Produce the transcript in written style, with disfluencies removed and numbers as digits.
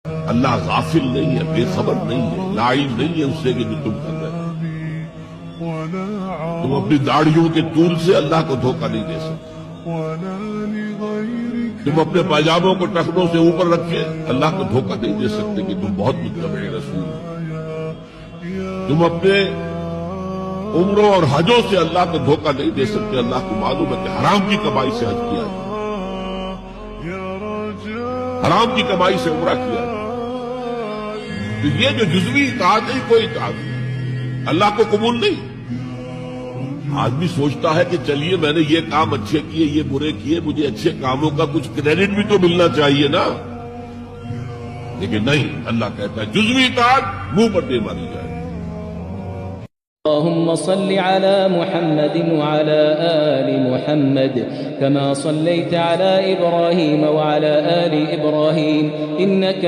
اللہ غافل نہیں ہے، بے خبر نہیں ہے، لا علم نہیں ہے اس سے کہ جو تم کر رہے ہو۔ تم اپنی داڑھیوں کے طول سے اللہ کو دھوکہ نہیں دے سکتے، تم اپنے پاجاموں کو ٹخنوں سے اوپر رکھ کے اللہ کو دھوکہ نہیں دے سکتے کہ تم بہت متبع رسول ہو۔ تم اپنے عمروں اور حجوں سے اللہ کو دھوکہ نہیں دے سکتے، اللہ کو معلوم ہے کہ حرام کی کمائی سے حج کیا ہے، حرام کی کمائی سے عمرہ کیا ہے۔ تو یہ جو جزوی اطاعت ہے کوئی اطاعت نہیں، اللہ کو قبول نہیں۔ آدمی سوچتا ہے کہ چلیے میں نے یہ کام اچھے کیے، یہ برے کیے، مجھے اچھے کاموں کا کچھ کریڈٹ بھی تو ملنا چاہیے نا، لیکن نہیں، اللہ کہتا ہے جزوی اطاعت منہ پر دے ماری جائے۔ اللهم صل على محمد وعلى آل محمد كما صليت على إبراهيم وعلى آل إبراهيم إنك